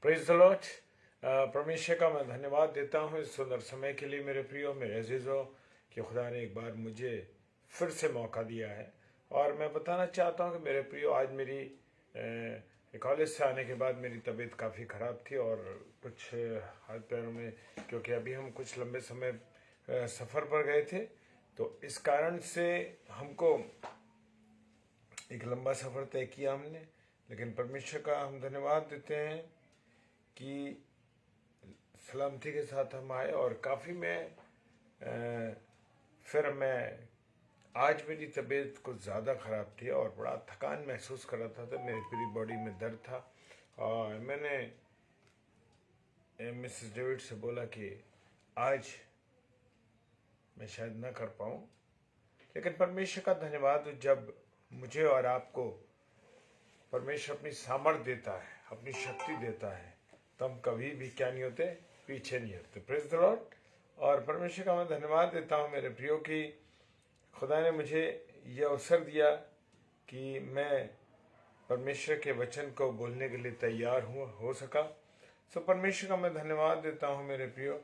Praise the Lord. परमेश्वर का मैं धन्यवाद देता हूँ इस सुंदर समय के लिए मेरे प्रियो, मेरे अजीजों, कि खुदा ने एक बार मुझे फिर से मौका दिया है। और मैं बताना चाहता हूँ कि मेरे प्रियो, आज मेरी कॉलेज से आने के बाद मेरी तबीयत काफ़ी ख़राब थी और कुछ हाथ पैरों में, क्योंकि अभी हम कुछ लंबे समय सफ़र पर गए थे, तो इस कारण से हमको एक लंबा सफ़र तय किया हमने। लेकिन परमेश्वर का हम धन्यवाद देते हैं कि सलामती के साथ हम आए। और काफ़ी फिर मैं आज मेरी तबीयत कुछ ज़्यादा ख़राब थी और बड़ा थकान महसूस कर रहा था, तो मेरी पूरी बॉडी में दर्द था। और मैंने मिसेस डेविड से बोला कि आज मैं शायद ना कर पाऊँ, लेकिन परमेश्वर का धन्यवाद, जब मुझे और आपको परमेश्वर अपनी सामर्थ देता है, अपनी शक्ति देता है, तो हम कभी भी क्या नहीं होते, पीछे नहीं होते। Praise the Lord. और परमेश्वर का मैं धन्यवाद देता हूँ मेरे प्रियो की खुदा ने मुझे ये अवसर दिया कि मैं परमेश्वर के वचन को बोलने के लिए तैयार हो सका। सो परमेश्वर का मैं धन्यवाद देता हूँ मेरे प्रियो।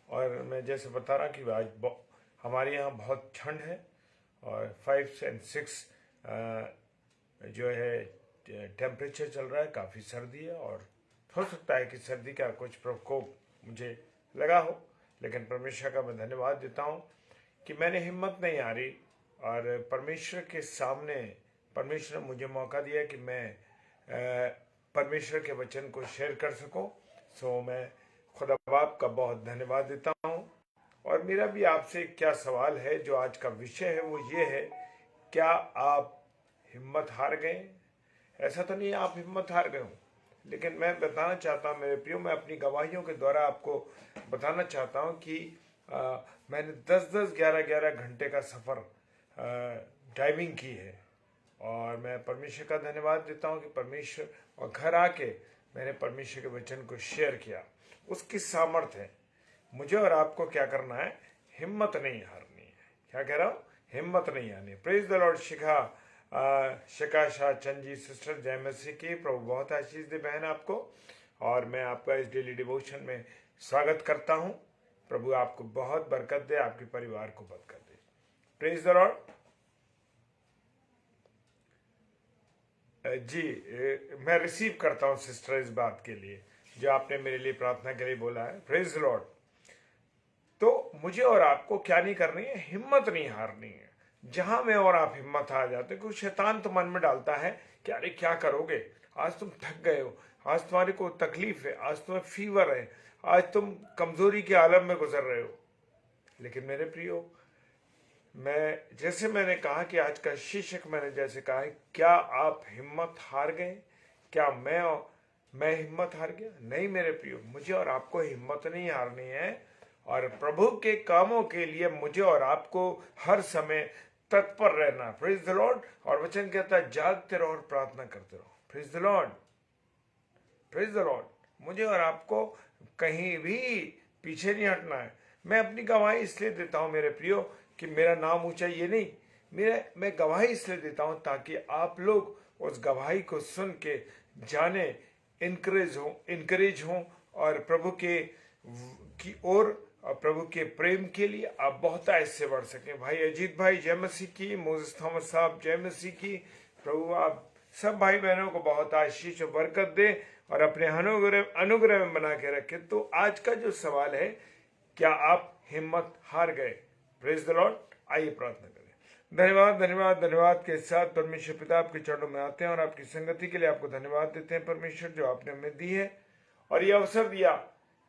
और मैं जैसे बता रहा कि आज हमारे यहाँ बहुत ठंड है और 5 और 6 जो है टेम्परेचर चल रहा है, काफ़ी सर्दी है। और हो सकता है कि सर्दी का कुछ प्रकोप मुझे लगा हो, लेकिन परमेश्वर का मैं धन्यवाद देता हूँ कि मैंने हिम्मत नहीं हारी और परमेश्वर के सामने परमेश्वर ने मुझे मौका दिया कि मैं परमेश्वर के वचन को शेयर कर सकूं। सो मैं खुदा बाप का बहुत धन्यवाद देता हूं। और मेरा भी आपसे क्या सवाल है, जो आज का विषय है वो ये है, क्या आप हिम्मत हार गए? ऐसा तो नहीं आप हिम्मत हार गए हो, लेकिन मैं बताना चाहता हूँ मेरे प्रियो, मैं अपनी गवाहियों के द्वारा आपको बताना चाहता हूँ कि मैंने 10-10, 11-11 घंटे का सफ़र ड्राइविंग की है। और मैं परमेश्वर का धन्यवाद देता हूँ कि परमेश्वर, और घर आके मैंने परमेश्वर के वचन को शेयर किया। उसकी सामर्थ्य है। मुझे और आपको क्या करना है? हिम्मत नहीं हारनी है। क्या कह रहा हूँ? हिम्मत नहीं हारनी। Praise the Lord. Shikha Shah Chand ji, sister जय मसीह की, प्रभु बहुत आशीष दे बहन आपको। और मैं आपका इस डेली डिवोशन में स्वागत करता हूँ। प्रभु आपको बहुत बरकत दे, आपके परिवार को बरकत दे। Praise the Lord. जी, मैं रिसीव करता हूँ सिस्टर इस बात के लिए जो आपने मेरे लिए प्रार्थना के लिए बोला है। Praise the Lord. तो मुझे और आपको क्या नहीं करनी है? हिम्मत नहीं हारनी है। जहां में और आप हिम्मत हार जाते हो, क्योंकि शैतान तो मन में डालता है कि अरे क्या करोगे, आज तुम थक गए हो, आज तुम्हारे को तकलीफ है, आज तुम्हें फीवर है, आज तुम कमजोरी के आलम में गुजर रहे हो। लेकिन मेरे प्रियो, मैंने कहा कि आज का शीर्षक मैंने जैसे कहा है, क्या आप हिम्मत हार गए? क्या मैं हिम्मत हार गया? नहीं मेरे प्रियो, मुझे और आपको हिम्मत नहीं हारनी है। और प्रभु के कामों के लिए मुझे और आपको हर समय तत्पर रहना। Praise the Lord. और वचन कहता है, जागते रहो और प्रार्थना करते रहो। Praise the Lord. Praise the Lord. मुझे और आपको कहीं भी पीछे नहीं हटना है। मैं अपनी गवाही इसलिए देता हूं मेरे प्रियो कि मेरा नाम ऊंचा ये नहीं, मैं गवाही इसलिए देता हूं ताकि आप लोग उस गवाही को सुन के जाने, इनकरेज हो और प्रभु के की ओर और प्रभु के प्रेम के लिए आप बहुत ऐसे बढ़ सकें। भाई अजीत भाई जय मसीह की, मोसेस थॉमस साहब जय मसीह की। प्रभु आप सब भाई बहनों को बहुत आशीष और बरकत दे और अपने अनुग्रह में बना के रखे। तो आज का जो सवाल है, क्या आप हिम्मत हार गए? Praise the Lord. आइए प्रार्थना करें। धन्यवाद धन्यवाद धन्यवाद के साथ परमेश्वर पिता आपके चरणों में आते हैं और आपकी संगति के लिए आपको धन्यवाद देते हैं परमेश्वर, जो आपने हमें दी है और ये अवसर दिया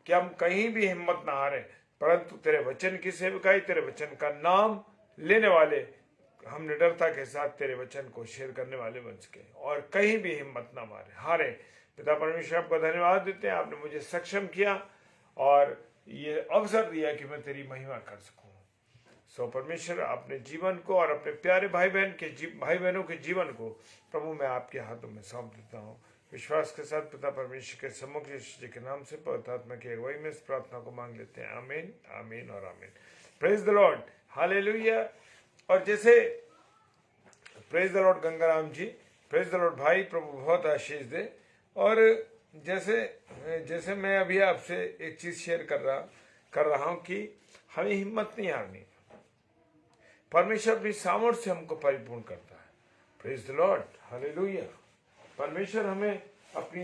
कि हम कहीं भी हिम्मत ना हारें, परंतु तेरे वचन की सेवकाई, तेरे वचन का नाम लेने वाले हम निडरता के साथ तेरे वचन को शेयर करने वाले बन सके और कहीं भी हिम्मत ना हारे। पिता परमेश्वर आपको धन्यवाद देते हैं, आपने मुझे सक्षम किया और ये अवसर दिया कि मैं तेरी महिमा कर सकूं। सो परमेश्वर, अपने जीवन को और अपने प्यारे भाई बहनों के जीवन को प्रभु मैं आपके हाथों में सौंप देता हूँ। विश्वास के साथ पिता परमेश्वर के सम्मुख यीशु जी के नाम से पवित्र आत्मा की अगुवाई में इस प्रार्थना को मांग लेते हैं। आमीन, आमीन और आमीन। Praise the Lord. हालेलुया। और जैसे praise the Lord Gangaram ji, praise the Lord भाई, प्रभु बहुत आशीष दे। और जैसे जैसे मैं अभी आपसे एक चीज शेयर कर रहा हूं कि हमें हिम्मत नहीं हारनी। परमेश्वर अपनी सामर्थ्य से हमको परिपूर्ण करता है। Praise the Lord, hallelujah. परमेश्वर हमें अपनी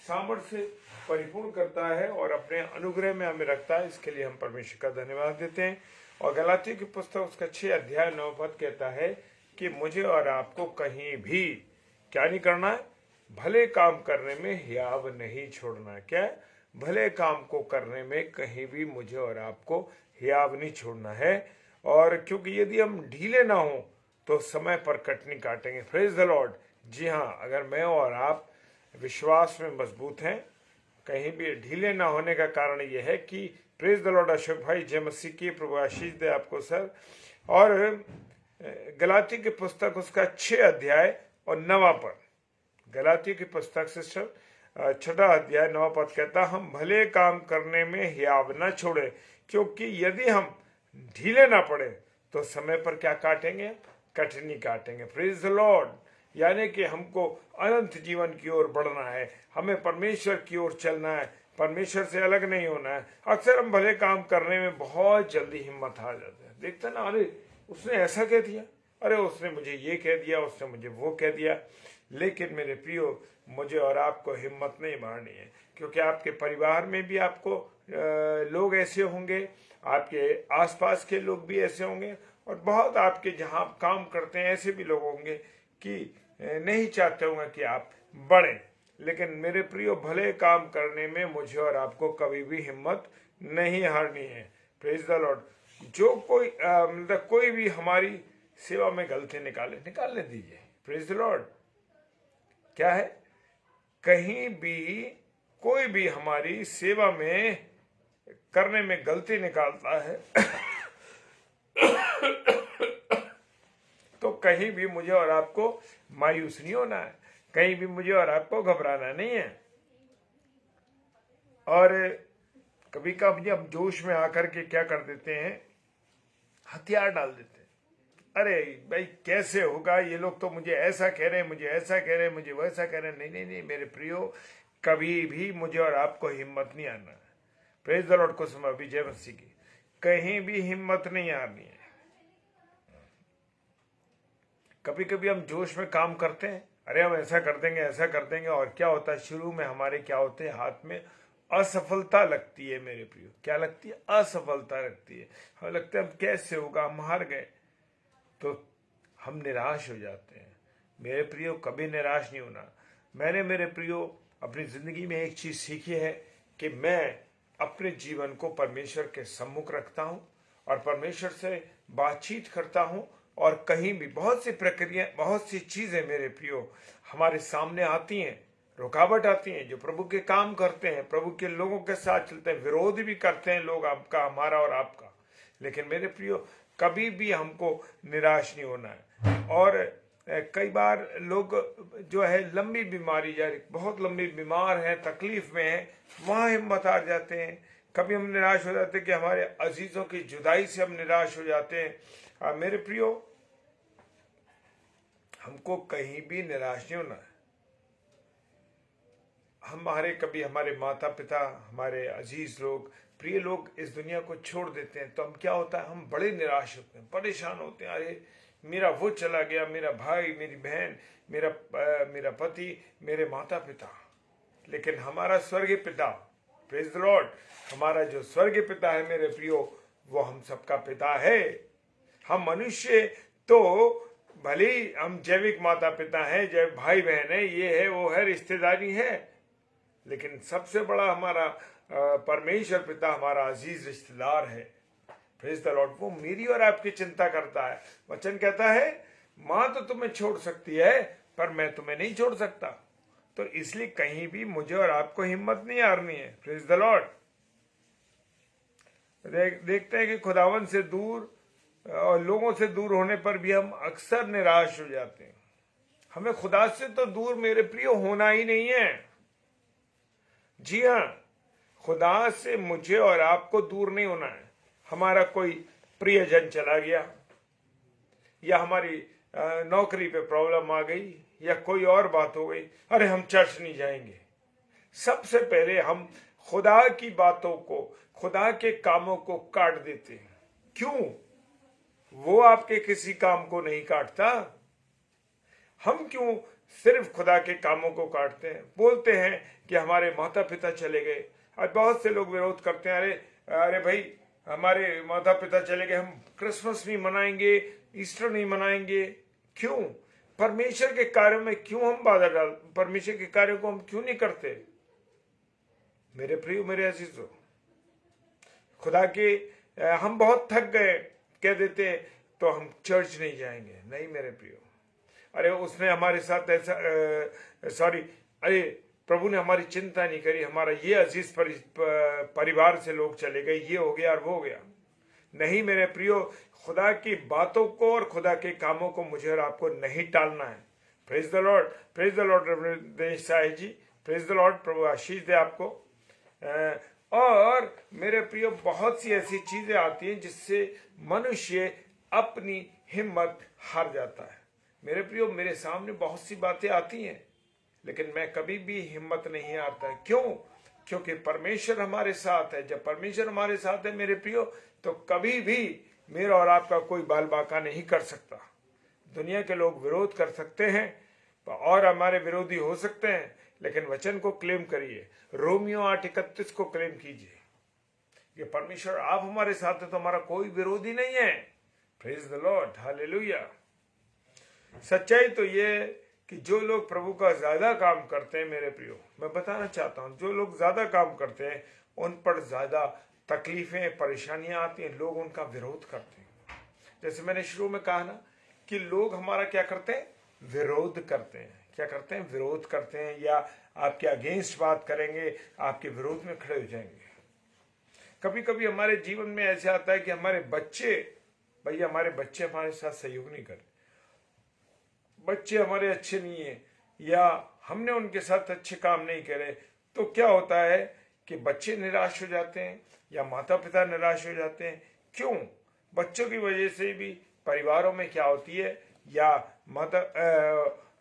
सामर्थ्य से परिपूर्ण करता है और अपने अनुग्रह में हमें रखता है। इसके लिए हम परमेश्वर का धन्यवाद देते हैं। और गलातियों की पुस्तक उसका 6 अध्याय 9 पद कहता है कि मुझे और आपको कहीं भी क्या नहीं करना है, भले काम करने में हियाव नहीं छोड़ना है। क्या है? भले काम को करने में कहीं भी मुझे और आपको हियाव नहीं छोड़ना है। और क्योंकि यदि हम ढीले ना हो तो समय पर कटनी काटेंगे। Praise the Lord. जी हाँ, अगर मैं और आप विश्वास में मजबूत हैं, कहीं भी ढीले ना होने का कारण यह है कि प्रेज द लॉर्ड अशोक भाई, जय मसीह की, प्रभु आशीष दे आपको सर। और गलाती की पुस्तक उसका 6 अध्याय और 9 पद, गलाती की पुस्तक से सर 6 अध्याय 9 पद कहता, हम भले काम करने में हियाव न छोड़े, क्योंकि यदि हम ढीले ना पड़े तो समय पर क्या काटेंगे? कटनी काटेंगे। Praise the Lord. यानी कि हमको अनंत जीवन की ओर बढ़ना है, हमें परमेश्वर की ओर चलना है, परमेश्वर से अलग नहीं होना है। अक्सर हम भले काम करने में बहुत जल्दी हिम्मत हार जाते हैं। देखते ना, अरे उसने ऐसा कह दिया, अरे उसने मुझे ये कह दिया, उसने मुझे वो कह दिया। लेकिन मेरे प्रियो, मुझे और आपको हिम्मत नहीं मारनी है, क्योंकि आपके परिवार में भी आपको लोग ऐसे होंगे, आपके आसपास के लोग भी ऐसे होंगे, और बहुत आपके जहां काम करते हैं ऐसे भी लोग होंगे कि नहीं चाहते होंगे कि आप बढ़ें। लेकिन मेरे प्रियो, भले काम करने में मुझे और आपको कभी भी हिम्मत नहीं हारनी है। Praise the Lord. जो कोई मतलब कोई भी हमारी सेवा में गलती निकालने दीजिए। Praise the Lord. क्या है? कहीं भी कोई भी हमारी सेवा में करने में गलती निकालता है तो कहीं भी मुझे और आपको मायूस नहीं होना है, कहीं भी मुझे और आपको घबराना नहीं है। और कभी कभी हम जोश में आकर के क्या कर देते हैं, हथियार डाल देते हैं। अरे भाई कैसे होगा, ये लोग तो मुझे ऐसा कह रहे हैं, मुझे ऐसा कह रहे हैं, मुझे वैसा कह रहे हैं। नहीं नहीं नहीं मेरे प्रियो, कभी भी मुझे और आपको हिम्मत नहीं आना है। प्रेज द लॉर्ड को समय भी, जय मसीह की। कहीं भी हिम्मत नहीं आनी है। कभी कभी हम जोश में काम करते हैं, अरे हम ऐसा कर देंगे, ऐसा कर देंगे, और क्या होता है, शुरू में हमारे क्या होते हैं, हाथ में असफलता लगती है। मेरे प्रियो, क्या लगती है? असफलता लगती है। हमें लगता है हम कैसे होगा, हम हार गए, तो हम निराश हो जाते हैं। मेरे प्रियो, कभी निराश नहीं होना। मैंने मेरे प्रियो अपनी जिंदगी में एक चीज सीखी है कि मैं अपने जीवन को परमेश्वर के सम्मुख रखता हूं और परमेश्वर से बातचीत करता हूं। और कहीं भी बहुत सी प्रक्रिया, बहुत सी चीजें मेरे प्रियो हमारे सामने आती हैं, रुकावट आती हैं, जो प्रभु के काम करते हैं, प्रभु के लोगों के साथ चलते हैं, विरोध भी करते हैं लोग, आपका, हमारा और आपका। लेकिन मेरे प्रियो, कभी भी हमको निराश नहीं होना है। और कई बार लोग जो है लंबी बीमारी, बहुत लंबी बीमार है, तकलीफ में है, वहां हिम्मत हार जाते हैं। कभी हम निराश हो जाते हैं कि हमारे अजीजों की जुदाई से हम निराश हो जाते हैं। मेरे प्रियो, हमको कहीं भी निराश नहीं होना है। कभी हमारे माता पिता, हमारे अजीज लोग, प्रिय लोग इस दुनिया को छोड़ देते हैं, तो हम क्या होता है, हम बड़े निराश होते हैं, परेशान होते हैं। अरे मेरा वो चला गया, मेरा भाई, मेरी बहन, मेरा पति, मेरे माता पिता। लेकिन हमारा स्वर्गीय पिता, प्रेज द लॉर्ड, हमारा जो स्वर्गीय पिता है मेरे प्रियो, वो हम सबका पिता है। हम मनुष्य तो भले ही हम जैविक माता पिता हैं, जैविक भाई बहन है, ये है वो है, रिश्तेदारी है, लेकिन सबसे बड़ा हमारा परमेश्वर पिता हमारा अजीज रिश्तेदार है। Praise the Lord. वो मेरी और आपकी चिंता करता है। वचन कहता है, मां तो तुम्हें छोड़ सकती है पर मैं तुम्हें नहीं छोड़ सकता। तो इसलिए कहीं भी मुझे और आपको हिम्मत नहीं हारनी है। Praise the Lord. देखते हैं कि खुदावन से दूर और लोगों से दूर होने पर भी हम अक्सर निराश हो जाते हैं। हमें खुदा से तो दूर मेरे प्रिय होना ही नहीं है। जी हाँ, खुदा से मुझे और आपको दूर नहीं होना है। हमारा कोई प्रियजन चला गया, या हमारी नौकरी पे प्रॉब्लम आ गई, या कोई और बात हो गई, अरे हम चर्च नहीं जाएंगे। सबसे पहले हम खुदा की बातों को, खुदा के कामों को काट देते हैं। क्यों? वो आपके किसी काम को नहीं काटता। हम क्यों सिर्फ खुदा के कामों को काटते हैं? बोलते हैं कि हमारे माता पिता चले गए। आज बहुत से लोग विरोध करते हैं, अरे अरे भाई हमारे माता पिता चले गए, हम क्रिसमस नहीं मनाएंगे, ईस्टर नहीं मनाएंगे। क्यों? परमेश्वर के कार्यों में क्यों हम बाधा डाल, परमेश्वर के कार्यों को हम क्यों नहीं करते? मेरे प्रिय, मेरे अजीजों, खुदा के हम बहुत थक गए कह देते तो हम चर्च नहीं जाएंगे। नहीं मेरे प्रियो, अरे उसने हमारे साथ ऐसा अरे प्रभु ने हमारी चिंता नहीं करी, हमारा ये अजीज परिवार से लोग चले गए, ये हो गया और वो हो गया। नहीं मेरे प्रियो, खुदा की बातों को और खुदा के कामों को मुझे और आपको नहीं टालना है। Praise the Lord, praise the Lord Dinesh Sahib ji, praise the Lord. प्रभु आशीष दे आपको। और मेरे प्रियो, बहुत सी ऐसी चीजें आती हैं जिससे मनुष्य अपनी हिम्मत हार जाता है। मेरे प्रियो, मेरे सामने बहुत सी बातें आती हैं, लेकिन मैं कभी भी हिम्मत नहीं हारता। क्यों? क्योंकि परमेश्वर हमारे साथ है। जब परमेश्वर हमारे साथ है मेरे प्रियो, तो कभी भी मेरा और आपका कोई बाल बाका नहीं कर सकता। दुनिया के लोग विरोध कर सकते हैं और हमारे विरोधी हो सकते हैं, लेकिन वचन को क्लेम करिए। रोमियो 8:31 को क्लेम कीजिए कि परमेश्वर आप हमारे साथ है तो हमारा कोई विरोधी नहीं है। Praise the Lord, hallelujah. सच्चाई तो ये कि जो लोग प्रभु का ज्यादा काम करते हैं मेरे प्रियो, मैं बताना चाहता हूं, जो लोग ज्यादा काम करते हैं उन पर ज्यादा तकलीफें, परेशानियां आती हैं, लोग उनका विरोध करते हैं। जैसे मैंने शुरू में कहा ना कि लोग हमारा क्या करते हैं? विरोध करते हैं। क्या करते हैं? विरोध करते हैं, या आपके अगेंस्ट बात करेंगे, आपके विरोध में खड़े हो जाएंगे। कभी कभी हमारे जीवन में ऐसे आता है कि हमारे बच्चे हमारे साथ सहयोग नहीं करते, बच्चे हमारे अच्छे नहीं है, या हमने उनके साथ अच्छे काम नहीं करे, तो क्या होता है कि बच्चे निराश हो जाते हैं या माता पिता निराश हो जाते हैं। क्यों? बच्चों की वजह से भी परिवारों में क्या होती है, या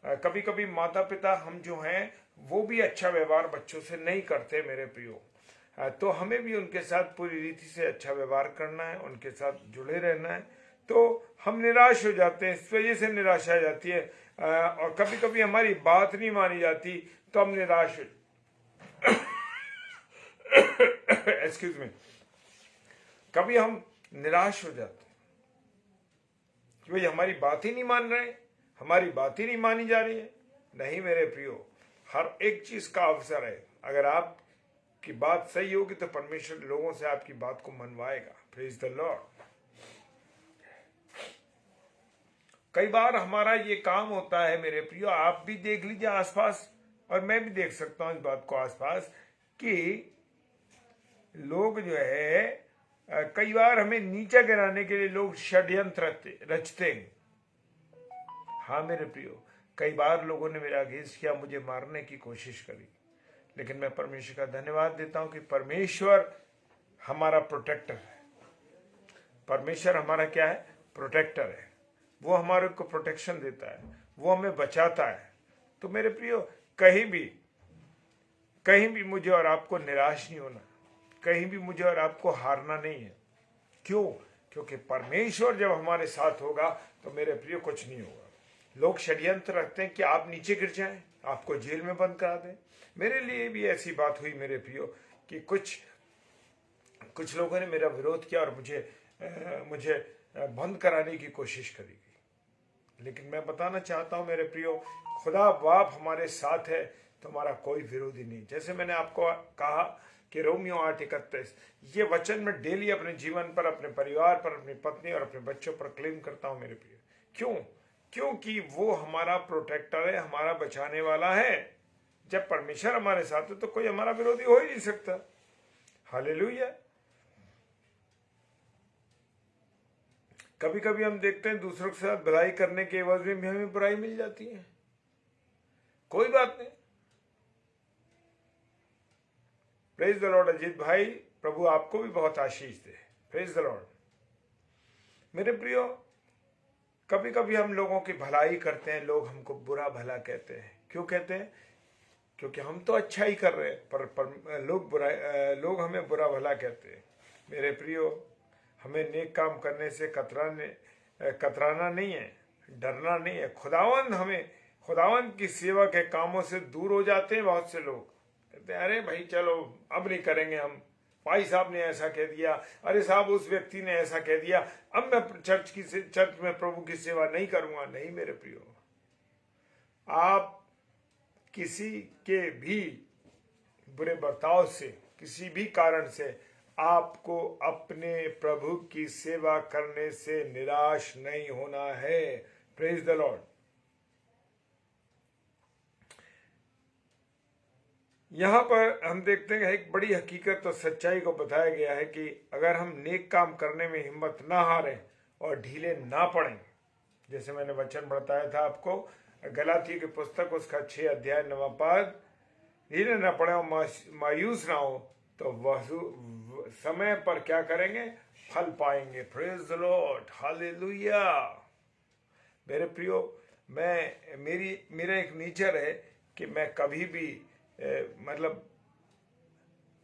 कभी कभी माता पिता हम जो हैं वो भी अच्छा व्यवहार बच्चों से नहीं करते मेरे प्रियो। तो हमें भी उनके साथ पूरी रीति से अच्छा व्यवहार करना है, उनके साथ जुड़े रहना है। तो हम निराश हो जाते हैं, इस वजह से निराशा आ जाती है। और कभी कभी हमारी बात नहीं मानी जाती तो हम निराश एक्सक्यूज मी, कभी हम निराश हो जाते हैं कि भाई हमारी बात ही नहीं मान रहे, हमारी बात ही नहीं मानी जा रही है। नहीं मेरे प्रियो, हर एक चीज का अवसर है। अगर आप की बात सही होगी तो परमेश्वर लोगों से आपकी बात को मनवाएगा। Praise the Lord. कई बार हमारा ये काम होता है मेरे प्रियो, आप भी देख लीजिए आसपास, और मैं भी देख सकता हूं इस बात को आसपास, कि लोग जो है कई बार हमें नीचा गिराने के लिए लोग षड्यंत्र रचते हैं। हाँ मेरे प्रियो, कई बार लोगों ने मेरा अगेंस्ट किया, मुझे मारने की कोशिश करी, लेकिन मैं परमेश्वर का धन्यवाद देता हूं कि परमेश्वर हमारा प्रोटेक्टर है। परमेश्वर हमारा क्या है? प्रोटेक्टर है। वो हमारे को प्रोटेक्शन देता है, वो हमें बचाता है। तो मेरे प्रियो, कहीं भी मुझे और आपको निराश नहीं होना, कहीं भी मुझे और आपको हारना नहीं है। क्यों? क्योंकि परमेश्वर जब हमारे साथ होगा तो मेरे प्रियो कुछ नहीं होगा। लोग षड्यंत्र रखते हैं कि आप नीचे गिर जाएं, आपको जेल में बंद करा दें। मेरे लिए भी ऐसी बात हुई मेरे प्रियो कि कुछ लोगों ने मेरा विरोध किया और मुझे बंद कराने की कोशिश करी गई। लेकिन मैं बताना चाहता हूं मेरे प्रियो, खुदा बाप हमारे साथ है तो हमारा कोई विरोधी नहीं। जैसे मैंने आपको कहा कि रोमियो 8:31, ये वचन मैं डेली अपने जीवन पर, अपने परिवार पर, अपनी पत्नी और अपने बच्चों पर क्लेम करता हूं मेरे प्रियो। क्यों? क्योंकि वो हमारा प्रोटेक्टर है, हमारा बचाने वाला है। जब परमेश्वर हमारे साथ है तो कोई हमारा विरोधी हो ही नहीं सकता। हालेलुया। कभी कभी हम देखते हैं दूसरों के साथ भलाई करने के एवज में भी हमें बुराई मिल जाती है। कोई बात नहीं। प्रेज द लॉर्ड अजीत भाई, प्रभु आपको भी बहुत आशीष दे। Praise the Lord. मेरे प्रियो, कभी कभी हम लोगों की भलाई करते हैं, लोग हमको बुरा भला कहते हैं। क्यों कहते हैं? क्योंकि हम तो अच्छा ही कर रहे हैं, पर लोग हमें बुरा भला कहते हैं। मेरे प्रियो, हमें नेक काम करने से कतराना नहीं है, डरना नहीं है। खुदावंद की सेवा के कामों से दूर हो जाते हैं। बहुत से लोग कहते हैं, अरे भाई चलो अब नहीं करेंगे हम, भाई साहब ने ऐसा कह दिया, अरे साहब उस व्यक्ति ने ऐसा कह दिया, अब मैं चर्च में प्रभु की सेवा नहीं करूंगा। नहीं मेरे प्रियो, आप किसी के भी बुरे बर्ताव से, किसी भी कारण से आपको अपने प्रभु की सेवा करने से निराश नहीं होना है। Praise the Lord. यहां पर हम देखते हैं एक बड़ी हकीकत और सच्चाई को बताया गया है कि अगर हम नेक काम करने में हिम्मत ना हारें और ढीले ना पड़ें, जैसे मैंने वचन बताया था आपको, गलाती की पुस्तक उसका 6 अध्याय 9 पद, ढीले ना पड़े और मायूस ना हो तो वह समय पर क्या करेंगे? फल पाएंगे। Praise the Lord, hallelujah. मेरे प्रियो, मेरा एक नेचर है कि मैं कभी भी मतलब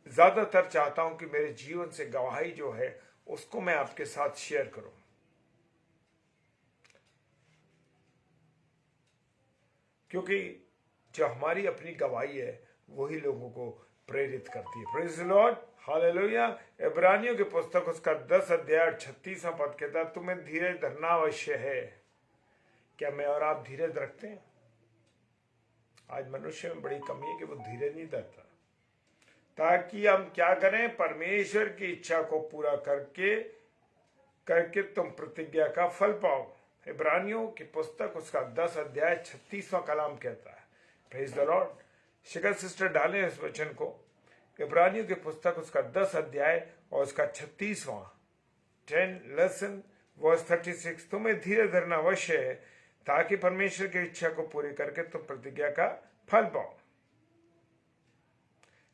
ज्यादातर चाहता हूं कि मेरे जीवन से गवाही जो है उसको मैं आपके साथ शेयर करूं, क्योंकि जो हमारी अपनी गवाही है वही लोगों को प्रेरित करती है। Praise the Lord, hallelujah. इब्रानियों की पुस्तक उसका 10 अध्याय 36वां पद कहता है, तुम्हें धीरज धरना अवश्य है। क्या मैं और आप धीरज रखते हैं? आज मनुष्य में बड़ी कमी है कि वो धीरज नहीं धरता, ताकि हम क्या करें? परमेश्वर की इच्छा को पूरा करके तुम प्रतिज्ञा का फल पाओ। इब्रानियों की पुस्तक उसका 10 अध्याय 36वां कलाम कहता है। Praise the Lord. Shikhar sister डालें इस वचन को, इब्रानियों की पुस्तक उसका 10 अध्याय और उसका 36वां 10 लेसन वर्स 36, तुम्हें धीरे धरना अवश्य है ताकि परमेश्वर की इच्छा को पूरी करके तुम प्रतिज्ञा का फल पाओ।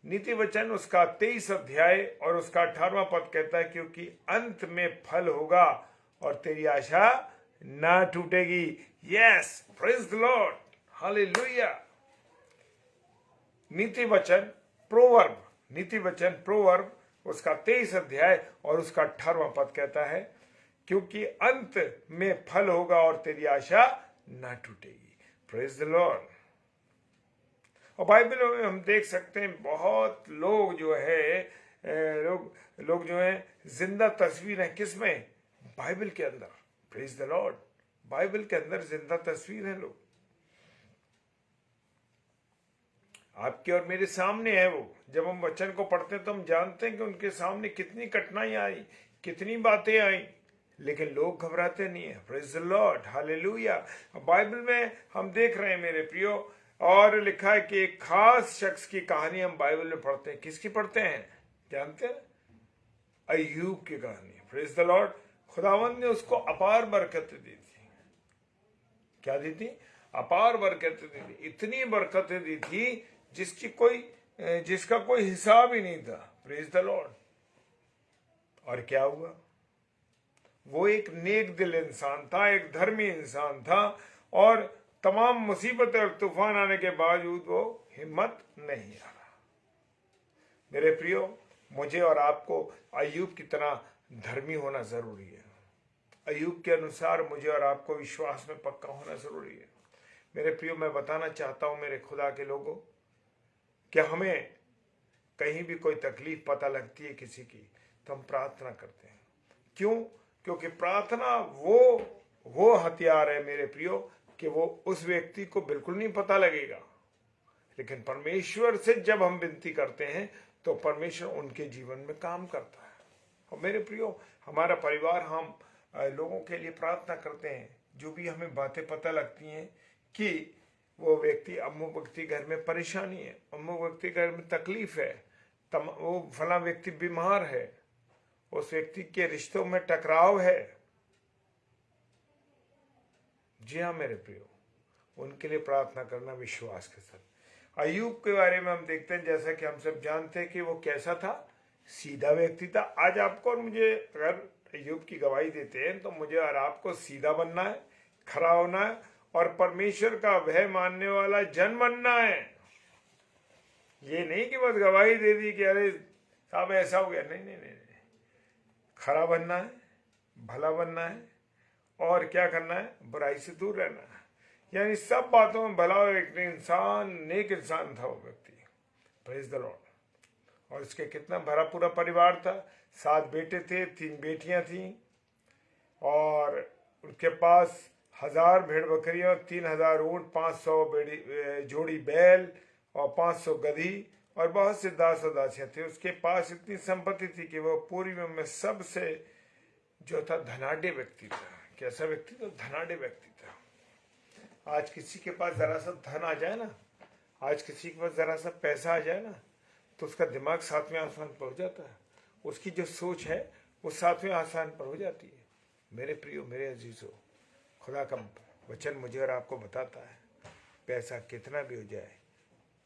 नीति वचन उसका 23 अध्याय और उसका 18वां पद कहता है, क्योंकि अंत में फल होगा और तेरी आशा ना टूटेगी। Yes, praise the Lord, hallelujah. नीति वचन प्रोवर्ब उसका 23 अध्याय और उसका 18वां पद कहता है, क्योंकि अंत में फल होगा और तेरी आशा ना टूटेगी। Praise the Lord. और बाइबल में हम देख सकते हैं बहुत लोग जो है जिंदा तस्वीर है। किसमें? बाइबल के अंदर। Praise the Lord. बाइबल के अंदर जिंदा तस्वीर है लोग, आपके और मेरे सामने है वो। जब हम वचन को पढ़ते हैं तो हम जानते हैं कि उनके सामने कितनी कठिनाइयां आई, कितनी बातें आई, लेकिन लोग घबराते नहीं है। Praise the Lord, hallelujah. Bible में हम देख रहे हैं मेरे प्रियो, और लिखा है कि एक खास शख्स की कहानी हम बाइबल में पढ़ते हैं। किसकी पढ़ते हैं? जानते हैं? अय्यूब की कहानी। Praise the Lord. खुदावंद ने उसको अपार बरकतें दी थी। क्या दी थी? अपार बरकतें दी थी। इतनी बरकतें दी थी जिसका कोई हिसाब ही नहीं था। Praise the Lord. और क्या हुआ? वो एक नेक दिल इंसान था, एक धर्मी इंसान था, और तमाम मुसीबतें और तूफान आने के बावजूद वो हिम्मत नहीं हारा। मेरे प्रियो, मुझे और आपको अय्यूब की तरह धर्मी होना जरूरी है। अय्यूब के अनुसार मुझे और आपको विश्वास में पक्का होना जरूरी है। मेरे प्रियो, मैं बताना चाहता हूं मेरे खुदा के लोगों, कि हमें कहीं भी कोई तकलीफ पता लगती है किसी की, तो हम प्रार्थना करते हैं। क्यों? क्योंकि प्रार्थना वो हथियार है मेरे प्रियो कि वो उस व्यक्ति को बिल्कुल नहीं पता लगेगा, लेकिन परमेश्वर से जब हम विनती करते हैं तो परमेश्वर उनके जीवन में काम करता है। और मेरे प्रियो, हमारा परिवार, हम लोगों के लिए प्रार्थना करते हैं। जो भी हमें बातें पता लगती हैं कि वो व्यक्ति, अमुक व्यक्ति घर में परेशानी है, अमुक व्यक्ति घर में तकलीफ है, वो फला व्यक्ति बीमार है, उस व्यक्ति के रिश्तों में टकराव है, जी हाँ मेरे प्रियो, उनके लिए प्रार्थना करना विश्वास के साथ। अय्यूब के बारे में हम देखते हैं, जैसा कि हम सब जानते हैं कि वो कैसा था, सीधा व्यक्ति था। आज आपको और मुझे अगर अय्यूब की गवाही देते हैं तो मुझे और आपको सीधा बनना है, खड़ा होना है और परमेश्वर का भय मानने वाला जन बनना है। ये नहीं कि बस गवाही दे दी कि अरे साहब ऐसा हो गया, नहीं नहीं नहीं, नहीं। खड़ा बनना है, भला बनना है और क्या करना है, बुराई से दूर रहना है। यानी सब बातों में भला एक इंसान, नेक इंसान था वो व्यक्ति। Praise the Lord. और उसके कितना भरा पूरा परिवार था, 7 बेटे थे, 3 बेटियां थीं और उनके पास 1000 भेड़ बकरियां, 3000 ऊंट, 500 जोड़ी बैल और 500 गधी और बहुत से दास और दासियां थे। उसके पास इतनी संपत्ति थी कि वो पूरी में सबसे जो था धनाढ़ व्यक्ति था। कैसा व्यक्ति था? धनाढ़ व्यक्ति था। आज किसी के पास जरा सा धन आ जाए ना, आज किसी के पास जरा सा पैसा आ जाए ना, तो उसका दिमाग 7वें आसमान पर हो जाता है। उसकी जो सोच है वो 7वें आसमान पर हो जाती है। मेरे प्रियो, मेरे अजीजों, खुदा का वचन मुझे और आपको बताता है, पैसा कितना भी हो जाए,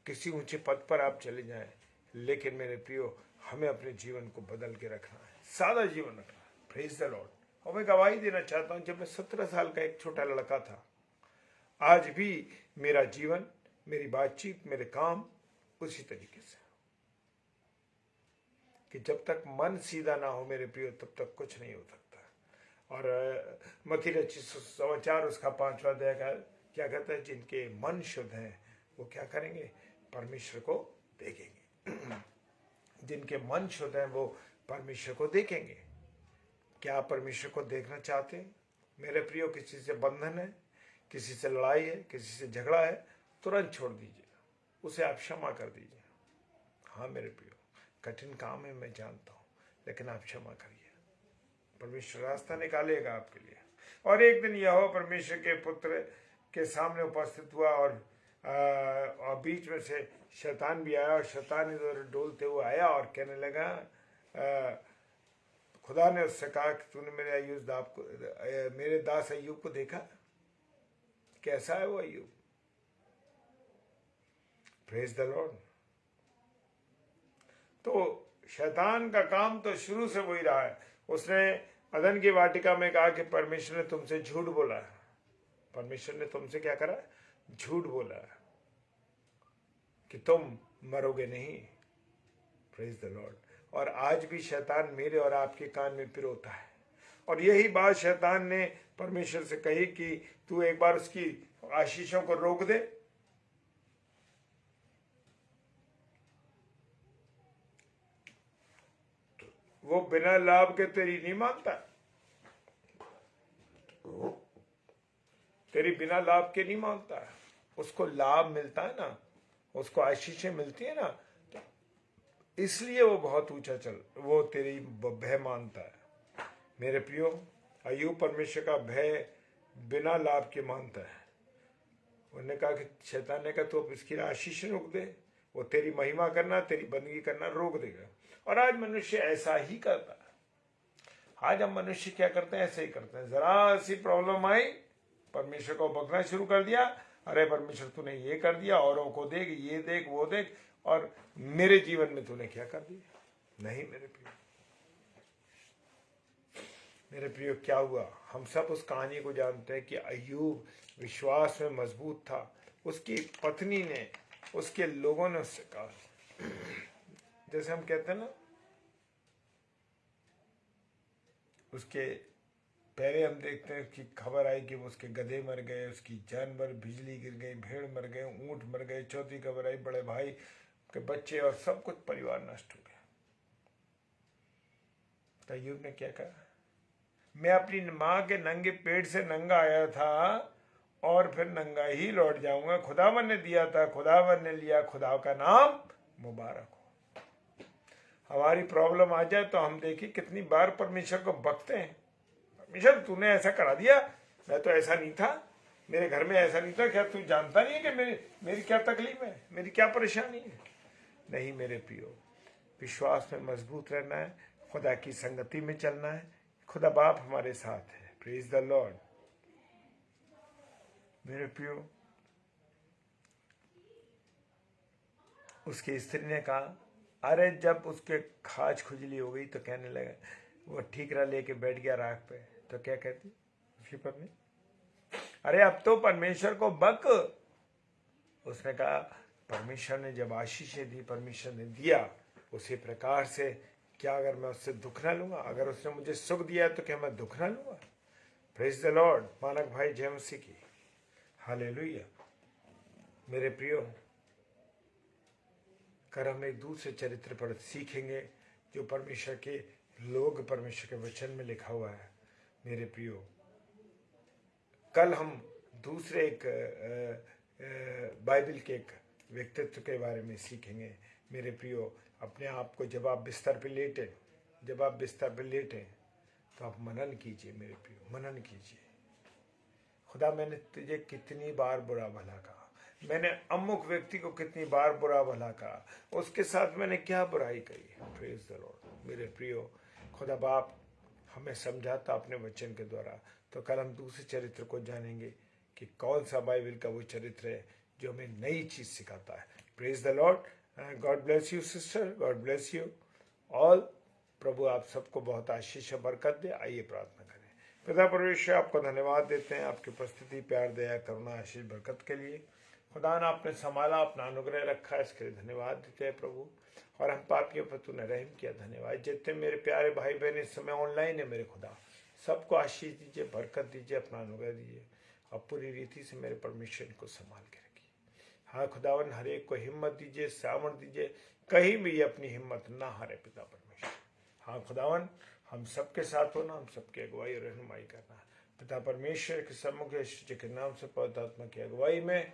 किसी ऊंचे पद पर आप चले जाएं, लेकिन मेरे प्रियो हमें अपने जीवन को बदल के रखना है, सादा जीवन रखना है। Praise the Lord. और मैं गवाही देना चाहता हूं, जब मैं 17 साल का एक छोटा लड़का था, आज भी मेरा जीवन, मेरी बातचीत, मेरे काम उसी तरीके से, कि जब तक मन सीधा ना हो मेरे प्रियो, तब तक कुछ नहीं हो सकता। और मत्ती रचित समाचार उसका 5वां अध्याय का क्या कहता है, जिनके मन शुद्ध हैं वो क्या करेंगे, परमेश्वर को देखेंगे। जिनके मन शुद्ध हैं वो परमेश्वर को देखेंगे। क्या आप परमेश्वर को देखना चाहते हैं? मेरे प्रियो, किसी से बंधन है, किसी से लड़ाई है, किसी से झगड़ा है, तुरंत छोड़ दीजिए, उसे आप क्षमा कर दीजिए। हाँ मेरे प्रियो, कठिन काम है मैं जानता हूँ, लेकिन आप क्षमा करिए, परमेश्वर रास्ता निकालेगा आपके लिए। और एक दिन यहोवा परमेश्वर के पुत्र के सामने उपस्थित हुआ और बीच में से शैतान भी आया और शैतान इधर डोलते हुए आया और कहने लगा, खुदा ने उससे कहा कि तूने मेरे दास अय्यूब को देखा, कैसा है वो अय्यूब? Praise the Lord. तो शैतान का काम तो शुरू से वही रहा है। उसने अदन की वाटिका में कहा कि परमेश्वर ने तुमसे झूठ बोला है, परमेश्वर ने तुमसे क्या करा, झूठ बोला है कि तुम मरोगे नहीं। Praise the Lord. और आज भी शैतान मेरे और आपके कान में पिरोता है, और यही बात शैतान ने परमेश्वर से कही कि तू एक बार उसकी आशीषों को रोक दे। वो बिना लाभ के तेरी नहीं मानता, तेरी बिना लाभ के नहीं मानता है। उसको लाभ मिलता है ना, उसको आशीषें मिलती है ना, इसलिए वो बहुत ऊंचा वो तेरी भय मानता है। मेरे प्रियो, अय्यूब परमेश्वर का भय बिना लाभ के मानता है। उन्होंने कहा कि शैतान ने कहा तो इसकी आशीष रोक दे, वो तेरी महिमा करना, तेरी बंदगी करना रोक देगा। और आज मनुष्य ऐसा ही करता है। आज हम मनुष्य क्या करते हैं, ऐसे ही करते हैं। जरा सी प्रॉब्लम आई, परमेश्वर को बकना शुरू कर दिया, अरे परमेश्वर तूने ये कर दिया, औरों को देख, ये देख, वो देख, और मेरे जीवन में तूने क्या कर दिया। नहीं मेरे प्रियो, मेरे प्रियो क्या हुआ, हम सब उस कहानी को जानते हैं कि अय्यूब विश्वास में मजबूत था। उसकी पत्नी ने, उसके लोगों ने उससे कहा, जैसे हम कहते हैं ना, उसके पहले हम देखते हैं कि खबर आई कि उसके गधे मर गए, उसकी जानवर, बिजली गिर गई, भेड़ मर गए, ऊंट मर गए। चौथी खबर आई बड़े भाई के बच्चे और सब कुछ परिवार नष्ट हो गया। तो अय्यूब ने क्या कहा, मैं अपनी माँ के नंगे पेट से नंगा आया था और फिर नंगा ही लौट जाऊंगा। खुदावन ने दिया था, खुदावन ने लिया, खुदा का नाम मुबारक हो। हमारी प्रॉब्लम आ जाए तो हम देखिए कितनी बार परमेश्वर को बकते हैं, परमेश्वर तूने ऐसा करा दिया, मैं तो ऐसा नहीं था, मेरे घर में ऐसा नहीं था, क्या तू जानता नहीं है कि मेरी क्या तकलीफ है, मेरी क्या परेशानी है? नहीं मेरे प्रियो, विश्वास में मजबूत रहना है, खुदा की संगति में चलना है। खुदा बाप हमारे साथ है। Praise the Lord. मेरे प्रियो, उसकी स्त्री ने कहा, अरे जब उसके खाज खुजली हो गई तो कहने लगा, वो ठीकरा लेके बैठ गया राख पे, तो क्या कहती उसकी पत्नी, अरे अब तो परमेश्वर को बक। उसने कहा परमेश्वर ने जब आशीषें दी, परमेश्वर ने दिया, उसी प्रकार से क्या अगर मैं उससे दुख ना लूंगा? अगर उसने मुझे सुख दिया तो क्या मैं दुख ना लूंगा? Praise the Lord. मानक भाई जय मसीह की। हालेलुया। मेरे प्रियो, कर हम एक दूसरे चरित्र पर सीखेंगे जो परमेश्वर के लोग, परमेश्वर के वचन में लिखा हुआ है। मेरे प्रियो, कल हम दूसरे एक बाइबल के एक व्यक्तित्व के बारे में सीखेंगे। मेरे प्रियो, अपने आप को जब आप बिस्तर पे लेटें तो आप मनन कीजिए। मेरे प्रियो, मनन कीजिए। खुदा, मैंने तुझे कितनी बार बुरा भला कहा, मैंने अमुक व्यक्ति को कितनी बार बुरा भला कहा, उसके साथ मैंने क्या बुराई करी। Praise the Lord. मेरे प्रियो, खुदा बाप हमें समझाता अपने वचन के द्वारा। तो कल हम दूसरे चरित्र को जानेंगे कि कौन सा बाइबल का वो चरित्र है जो हमें नई चीज सिखाता है। Praise the Lord. God bless you sister, God bless you all. प्रभु आप सबको बहुत आशीष और बरकत दे। आइए प्रार्थना करें। पिता परमेश्वर, आपको धन्यवाद देते हैं आपकी उपस्थिति, प्यार, दया, करुणा, आशीष, बरकत के लिए। खुदा ने आपने संभाला, अपना अनुग्रह रखा, इसके लिए धन्यवाद देते हैं प्रभु। और हम पापियों पर तूने रहम किया, धन्यवाद। जितने मेरे प्यारे भाई बहन इस समय ऑनलाइन है, मेरे खुदा सबको आशीष दीजिए, बरकत दीजिए, अपना अनुग्रह दीजिए और पूरी रीति से मेरे परमेश्वर को संभाल के रखिए। हाँ खुदावन, हर एक को हिम्मत दीजिए, सामर्थ दीजिए, कहीं भी अपनी हिम्मत ना हारे पिता परमेश्वर। हाँ खुदावन, हम सबके साथ होना, हम सबकी अगुवाई और रहनुमाई करना। पिता परमेश्वर के सम्मुख यीशु के नाम से पवित्र आत्मा की अगुवाई में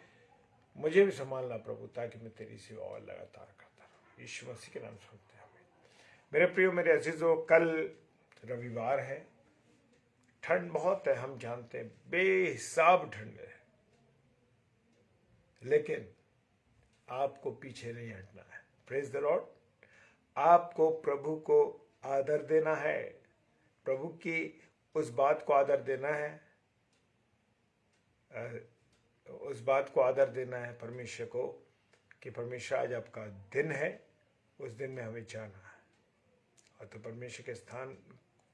मुझे भी संभालना प्रभु, ताकि मैं तेरी सेवा और लगातार करता रहूं। यीशु मसीह के नाम से मांगते हैं, आमीन। मेरे प्रियो, मेरे अजीजों, कल रविवार है। ठंड बहुत है, हम जानते हैं, बेहिसाब ठंड है, लेकिन आपको पीछे नहीं हटना है। Praise the Lord. आपको प्रभु को आदर देना है, प्रभु की उस बात को आदर देना है, उस बात को आदर देना है परमेश्वर को कि परमेश्वर आज आपका दिन है, उस दिन में हमें जाना है। और तो परमेश्वर के स्थान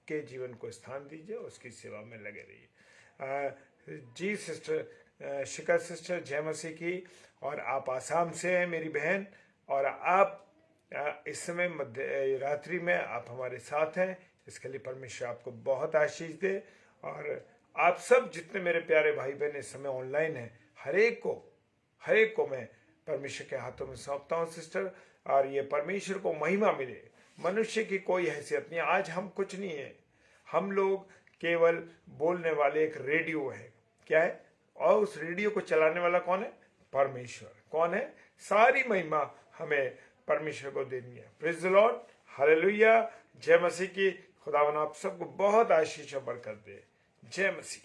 के जीवन को स्थान दीजिए, उसकी सेवा में लगे रहिए। जी सिस्टर शिखा सिस्टर, जय मसीह की। और आप आसाम से हैं मेरी बहन, और आप इस समय मध्य रात्रि में आप हमारे साथ हैं, इसके लिए परमेश्वर आपको बहुत आशीष दे। और आप सब जितने मेरे प्यारे भाई बहन इस समय ऑनलाइन हैं, हर एक को मैं परमेश्वर के हाथों में सौंपता हूँ सिस्टर। और ये परमेश्वर को महिमा मिले। मनुष्य की कोई हैसियत नहीं। आज हम कुछ नहीं है, हम लोग केवल बोलने वाले एक रेडियो है। क्या है? और उस रेडियो को चलाने वाला कौन है? परमेश्वर। कौन है? सारी महिमा हमें परमेश्वर को देनी है। प्रेज द लॉर्ड, हालेलुया, जय मसीह की। खुदावन आप सबको बहुत आशीष और बरकत दे। जय मसीह।